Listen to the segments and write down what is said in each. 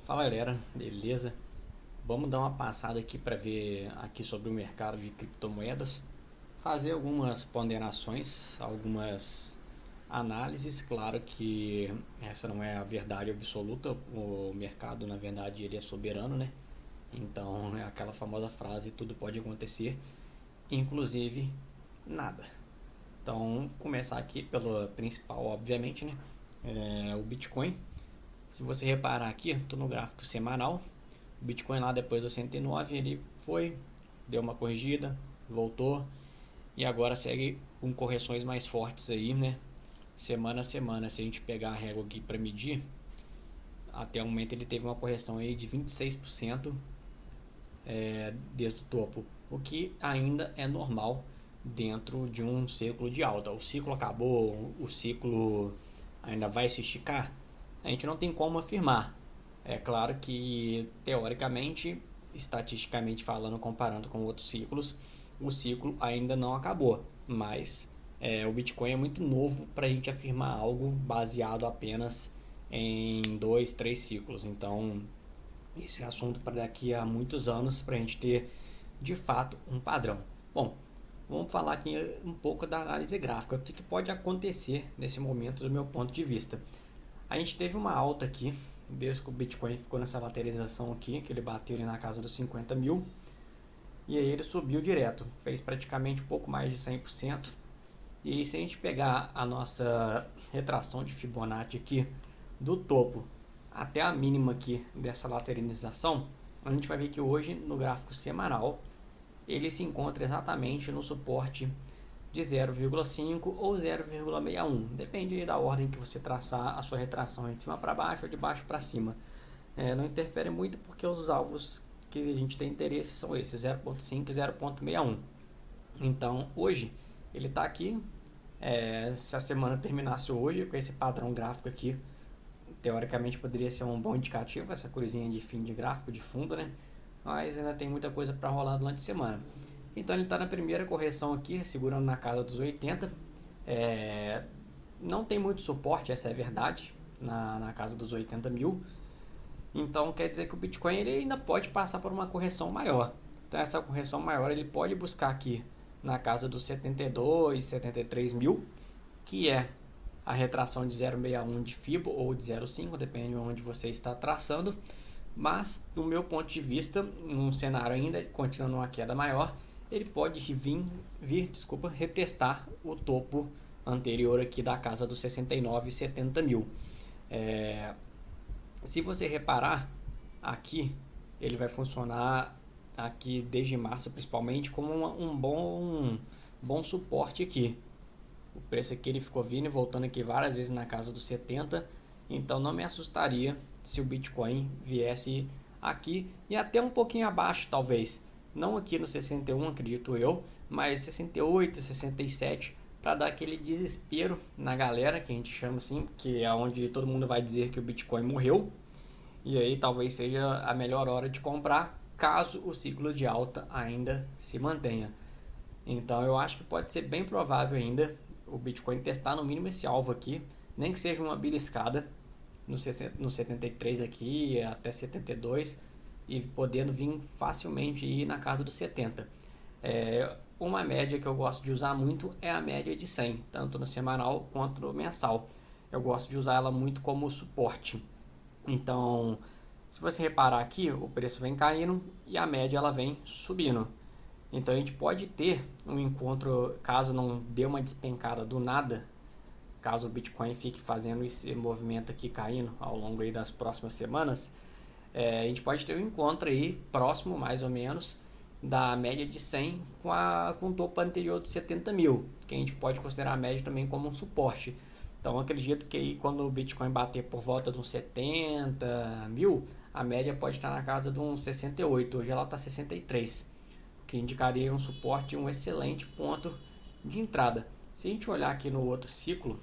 Fala galera, beleza? Vamos dar uma passada aqui para ver aqui sobre o mercado de criptomoedas, fazer algumas ponderações, algumas análises. Claro que essa não é a verdade absoluta, o mercado na verdade ele é soberano, né? Então é aquela famosa frase: tudo pode acontecer, inclusive nada. Então, vou começar aqui pelo principal, obviamente, né? O Bitcoin. Se você reparar aqui, estou no gráfico semanal. O Bitcoin lá depois do 109 ele foi, deu uma corrigida, voltou e agora segue com correções mais fortes aí, né? Semana a semana, se a gente pegar a régua aqui para medir, até o momento ele teve uma correção aí de 26% desde o topo, o que ainda é normal dentro de um ciclo de alta. O ciclo acabou, o ciclo ainda vai se esticar? A gente não tem como afirmar. É claro que, teoricamente, estatisticamente falando, comparando com outros ciclos, o ciclo ainda não acabou, mas o Bitcoin é muito novo para a gente afirmar algo baseado apenas em 2, 3 ciclos. Então, esse é assunto para daqui a muitos anos para a gente ter de fato um padrão. Bom, vamos falar aqui um pouco da análise gráfica, o que pode acontecer nesse momento do meu ponto de vista. A gente teve uma alta aqui, desde que o Bitcoin ficou nessa lateralização aqui, que ele bateu ali na casa dos 50 mil, e aí ele subiu direto, fez praticamente um pouco mais de 100%. E aí, se a gente pegar a nossa retração de Fibonacci aqui, do topo até a mínima aqui dessa lateralização, a gente vai ver que hoje no gráfico semanal ele se encontra exatamente no suporte de 0,5 ou 0,61, depende da ordem que você traçar a sua retração, de cima para baixo ou de baixo para cima. Não interfere muito porque os alvos que a gente tem interesse são esses, 0,5 e 0,61. Então hoje ele está aqui. Se a semana terminasse hoje com esse padrão gráfico aqui, teoricamente poderia ser um bom indicativo, essa cruzinha de fim de gráfico de fundo, né? Mas ainda tem muita coisa para rolar durante a semana. Então ele está na primeira correção aqui, segurando na casa dos 80. Não tem muito suporte, essa é a verdade, na casa dos 80 mil. Então quer dizer que o Bitcoin ele ainda pode passar por uma correção maior. Então essa correção maior ele pode buscar aqui na casa dos 72, 73 mil, que é a retração de 0,61 de FIBO ou de 0,5, depende de onde você está traçando. Mas, do meu ponto de vista, num cenário ainda continuando uma queda maior, ele pode retestar o topo anterior aqui da casa dos 69 e 70 mil. Se você reparar, aqui ele vai funcionar aqui desde março principalmente como um bom suporte aqui. O preço aqui ele ficou vindo e voltando aqui várias vezes na casa dos 70, então não me assustaria se o Bitcoin viesse aqui e até um pouquinho abaixo, talvez não aqui no 61, acredito eu, mas 68, 67, para dar aquele desespero na galera, que a gente chama assim, que é onde todo mundo vai dizer que o Bitcoin morreu, e aí talvez seja a melhor hora de comprar, caso o ciclo de alta ainda se mantenha. Então eu acho que pode ser bem provável ainda o Bitcoin testar no mínimo esse alvo aqui, nem que seja uma beliscada no 73 aqui até 72 e podendo vir facilmente ir na casa dos 70. Uma média que eu gosto de usar muito é a média de 100, tanto no semanal quanto no mensal. Eu gosto de usar ela muito como suporte. Então, se você reparar aqui, o preço vem caindo e a média ela vem subindo. Então a gente pode ter um encontro, caso não dê uma despencada do nada, caso o Bitcoin fique fazendo esse movimento aqui caindo ao longo aí das próximas semanas, a gente pode ter um encontro aí próximo mais ou menos da média de 100 com o topo anterior de 70 mil, que a gente pode considerar a média também como um suporte. Então acredito que aí quando o Bitcoin bater por volta de uns 70 mil, a média pode estar na casa de uns 68, hoje ela está 63, que indicaria um suporte, um excelente ponto de entrada. Se a gente olhar aqui no outro ciclo,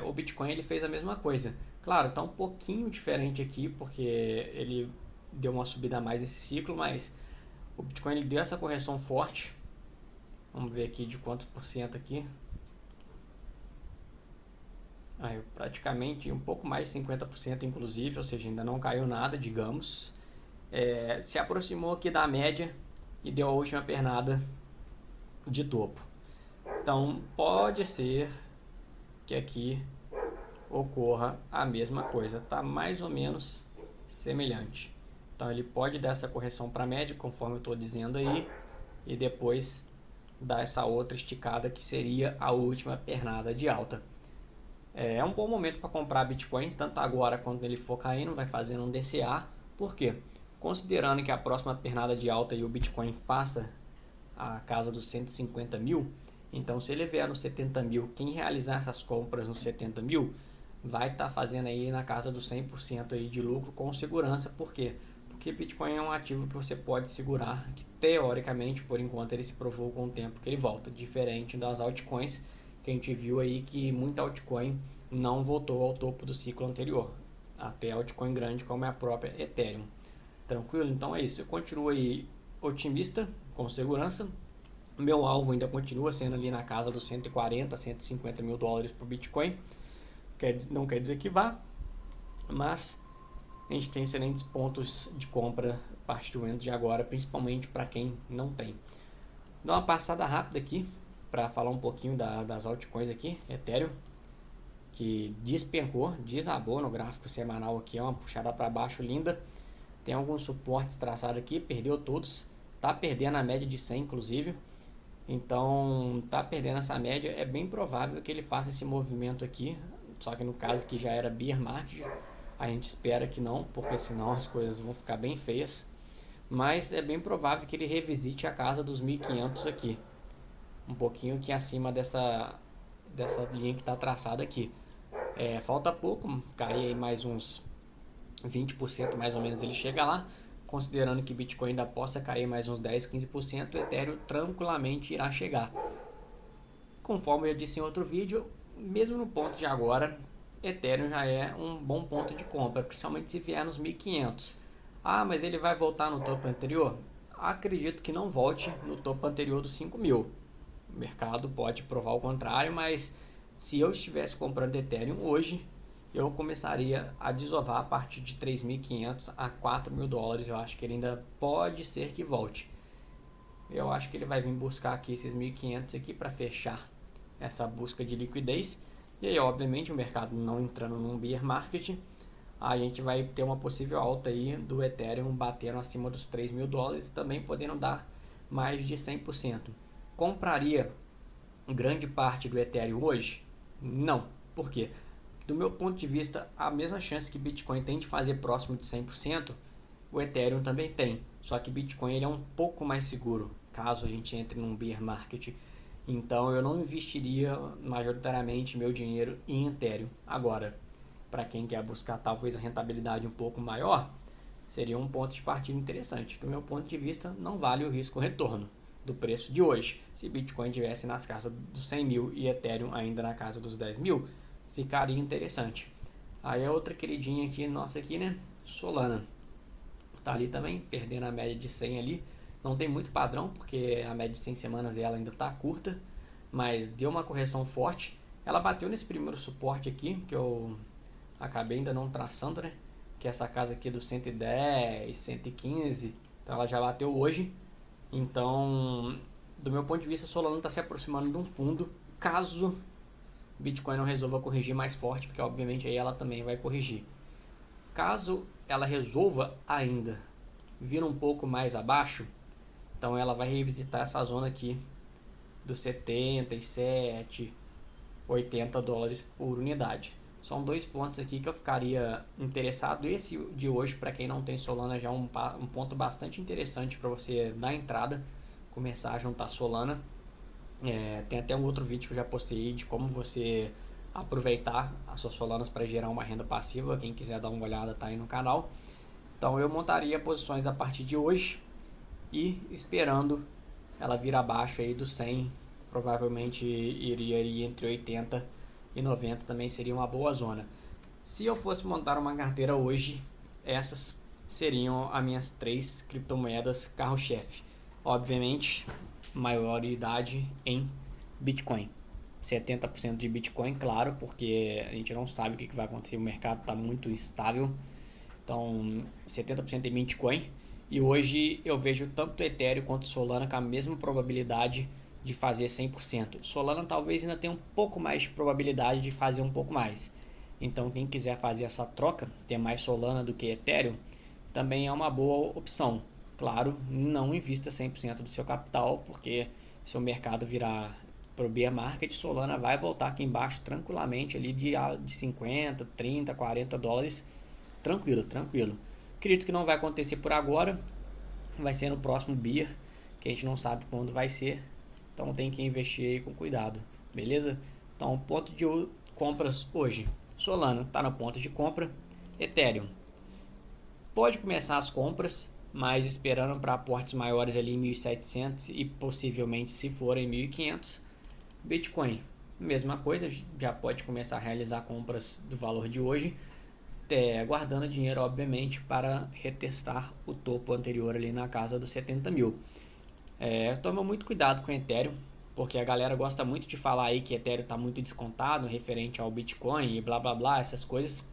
o Bitcoin ele fez a mesma coisa. Claro, está um pouquinho diferente aqui, porque ele deu uma subida a mais nesse ciclo, mas o Bitcoin ele deu essa correção forte. Vamos ver aqui de quantos por cento aqui. Aí, praticamente um pouco mais de 50% inclusive, ou seja, ainda não caiu nada, digamos. Se aproximou aqui da média e deu a última pernada de topo. Então pode ser que aqui ocorra a mesma coisa, tá mais ou menos semelhante. Então ele pode dar essa correção para média, conforme eu estou dizendo aí, e depois dar essa outra esticada que seria a última pernada de alta. É um bom momento para comprar Bitcoin, tanto agora quando ele for caindo, vai fazendo um DCA. Por quê? Considerando que a próxima pernada de alta e o Bitcoin faça a casa dos 150 mil, então se ele vier nos 70 mil, quem realizar essas compras nos 70 mil vai estar fazendo aí na casa dos 100% aí de lucro com segurança. Por quê? Porque Bitcoin é um ativo que você pode segurar, que teoricamente, por enquanto, ele se provou com o tempo que ele volta, diferente das altcoins, que a gente viu aí que muita altcoin não voltou ao topo do ciclo anterior, até altcoin grande como é a própria Ethereum. Tranquilo? Então é isso, eu continuo aí otimista, com segurança. Meu alvo ainda continua sendo ali na casa dos 140, 150 mil dólares por Bitcoin. Não quer dizer que vá, mas a gente tem excelentes pontos de compra a partir do momento de agora, principalmente para quem não tem. Dá uma passada rápida aqui para falar um pouquinho das altcoins aqui. Ethereum, que despencou, desabou no gráfico semanal aqui, é uma puxada para baixo linda. Tem alguns suportes traçados aqui, perdeu todos, tá perdendo a média de 100 inclusive. Então tá perdendo essa média, é bem provável que ele faça esse movimento aqui, só que no caso que já era bear market, a gente espera que não, porque senão as coisas vão ficar bem feias. Mas é bem provável que ele revisite a casa dos 1.500 aqui, um pouquinho aqui acima dessa linha que está traçada aqui. Falta pouco, cair aí mais uns 20% mais ou menos, ele chega lá. Considerando que Bitcoin ainda possa cair mais uns 10, 15%, o Ethereum tranquilamente irá chegar. Conforme eu disse em outro vídeo, mesmo no ponto de agora, Ethereum já é um bom ponto de compra, principalmente se vier nos 1.500. Ah, mas ele vai voltar no topo anterior? Acredito que não volte no topo anterior dos 5.000. O mercado pode provar o contrário, mas se eu estivesse comprando Ethereum hoje, eu começaria a desovar a partir de 3.500 a 4.000 dólares. Eu acho que ele ainda pode ser que volte. Eu acho que ele vai vir buscar aqui esses 1.500 aqui para fechar essa busca de liquidez. E aí, obviamente, o mercado não entrando num bear market, a gente vai ter uma possível alta aí do Ethereum batendo acima dos 3.000 dólares, também podendo dar mais de 100%. Compraria grande parte do Ethereum hoje? Não. Por quê? Do meu ponto de vista, a mesma chance que Bitcoin tem de fazer próximo de 100%, o Ethereum também tem. Só que Bitcoin ele é um pouco mais seguro, caso a gente entre num bear market. Então eu não investiria majoritariamente meu dinheiro em Ethereum. Agora, para quem quer buscar talvez a rentabilidade um pouco maior, seria um ponto de partida interessante. Do meu ponto de vista, não vale o risco-retorno do preço de hoje. Se Bitcoin estivesse nas casas dos 100 mil e Ethereum ainda na casa dos 10 mil, ficaria interessante. Aí a outra queridinha aqui, nossa aqui, né? Solana. Tá ali também, perdendo a média de 100 ali. Não tem muito padrão, porque a média de 100 semanas dela ainda tá curta. Mas deu uma correção forte. Ela bateu nesse primeiro suporte aqui, que eu acabei ainda não traçando, né? Que é essa casa aqui do 110, 115. Então ela já bateu hoje. Então, do meu ponto de vista, a Solana está se aproximando de um fundo. Caso Bitcoin não resolva corrigir mais forte, porque obviamente aí ela também vai corrigir. Caso ela resolva ainda vir um pouco mais abaixo, então ela vai revisitar essa zona aqui dos 77, 80 dólares por unidade. São dois pontos aqui que eu ficaria interessado. Esse de hoje, para quem não tem Solana, já é um ponto bastante interessante para você dar entrada, começar a juntar Solana. Tem até um outro vídeo que eu já postei de como você aproveitar as suas Solanas para gerar uma renda passiva. Quem quiser dar uma olhada tá aí no canal. Então eu montaria posições a partir de hoje e esperando ela vir abaixo aí do 100, provavelmente iria ir entre 80 e 90, também seria uma boa zona. Se eu fosse montar uma carteira hoje, essas seriam as minhas 3 criptomoedas carro-chefe. Obviamente, maioridade em Bitcoin. 70% de Bitcoin, claro, porque a gente não sabe o que vai acontecer, o mercado está muito instável. Então, 70% em Bitcoin. E hoje eu vejo tanto o Ethereum quanto o Solana com a mesma probabilidade de fazer 100%. Solana talvez ainda tenha um pouco mais de probabilidade de fazer um pouco mais. Então, quem quiser fazer essa troca, ter mais Solana do que Ethereum, também é uma boa opção. Claro, não invista 100% do seu capital, porque se o mercado virar pro bear market, Solana vai voltar aqui embaixo tranquilamente ali de 50, 30, 40 dólares. Tranquilo, tranquilo. Acredito que não vai acontecer por agora. Vai ser no próximo bear, que a gente não sabe quando vai ser. Então tem que investir aí com cuidado, beleza? Então, ponto de compras hoje. Solana está no ponto de compra. Ethereum pode começar as compras, mas esperando para aportes maiores ali em 1.700 e possivelmente, se forem, 1.500. Bitcoin, mesma coisa, já pode começar a realizar compras do valor de hoje, guardando dinheiro, obviamente, para retestar o topo anterior ali na casa dos 70 mil. Toma muito cuidado com o Ethereum, porque a galera gosta muito de falar aí que Ethereum está muito descontado referente ao Bitcoin e blá blá blá, essas coisas.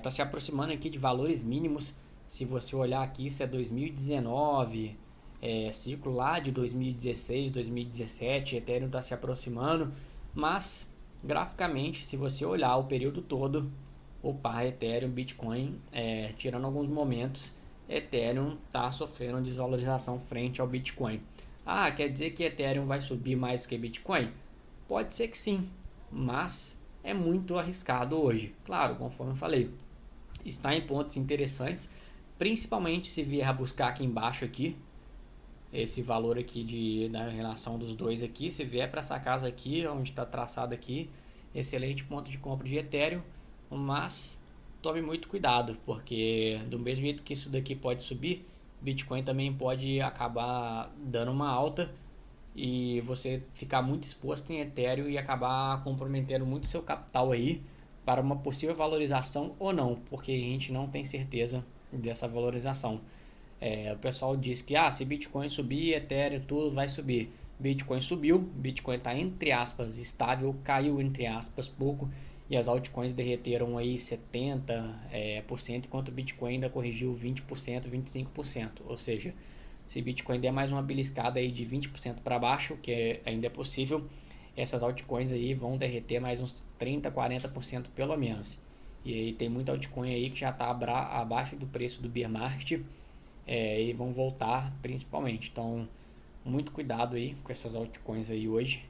Tá se aproximando aqui de valores mínimos. Se você olhar aqui, isso é 2019, ciclo lá de 2016, 2017, Ethereum está se aproximando, mas graficamente, se você olhar o período todo, o par Ethereum, Bitcoin, tirando alguns momentos, Ethereum está sofrendo desvalorização frente ao Bitcoin. Ah, quer dizer que Ethereum vai subir mais que Bitcoin? Pode ser que sim, mas é muito arriscado hoje. Claro, conforme eu falei, está em pontos interessantes, principalmente se vier a buscar aqui embaixo aqui, esse valor aqui da relação dos dois aqui, se vier para essa casa aqui, onde está traçado aqui, excelente ponto de compra de Ethereum, mas tome muito cuidado, porque do mesmo jeito que isso daqui pode subir, Bitcoin também pode acabar dando uma alta e você ficar muito exposto em Ethereum e acabar comprometendo muito seu capital aí para uma possível valorização ou não, porque a gente não tem certeza dessa valorização. O pessoal diz que se Bitcoin subir, Ethereum tudo vai subir. Bitcoin subiu, Bitcoin está entre aspas estável, caiu entre aspas pouco e as altcoins derreteram aí 70%, enquanto o Bitcoin ainda corrigiu 20%, 25%. Ou seja, se Bitcoin der mais uma beliscada aí de 20% para baixo, que ainda é possível, essas altcoins aí vão derreter mais uns 30, 40% pelo menos. E aí tem muita altcoin aí que já está abaixo do preço do bear market, e vão voltar principalmente. Então, muito cuidado aí com essas altcoins aí hoje.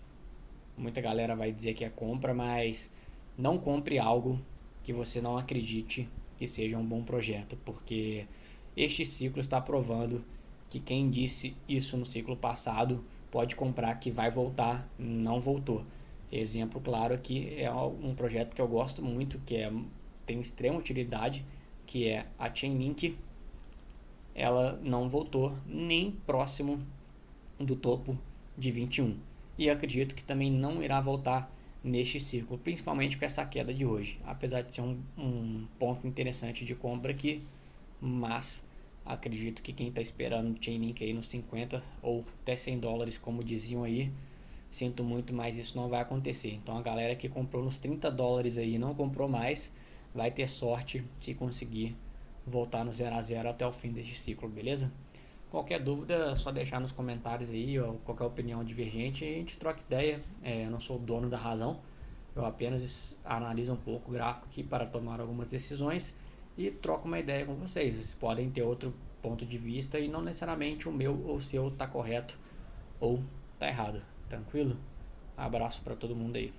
Muita galera vai dizer que é compra, mas não compre algo que você não acredite que seja um bom projeto, porque este ciclo está provando que quem disse isso no ciclo passado pode comprar que vai voltar, não voltou. Exemplo claro aqui é um projeto que eu gosto muito, que tem extrema utilidade, que é a Chainlink. Ela não voltou nem próximo do topo de 21 e acredito que também não irá voltar neste ciclo, principalmente com essa queda de hoje, apesar de ser um ponto interessante de compra aqui, mas acredito que quem está esperando o Chainlink aí nos 50 ou até 100 dólares, como diziam aí, sinto muito, mas isso não vai acontecer. Então a galera que comprou nos 30 dólares aí não comprou mais, vai ter sorte se conseguir voltar no 0 a 0 até o fim deste ciclo, beleza? Qualquer dúvida é só deixar nos comentários aí, ou qualquer opinião divergente, a gente troca ideia. Eu não sou o dono da razão, eu apenas analiso um pouco o gráfico aqui para tomar algumas decisões e troco uma ideia com vocês. Vocês podem ter outro ponto de vista e não necessariamente o meu ou o seu está correto ou está errado. Tranquilo? Abraço para todo mundo aí.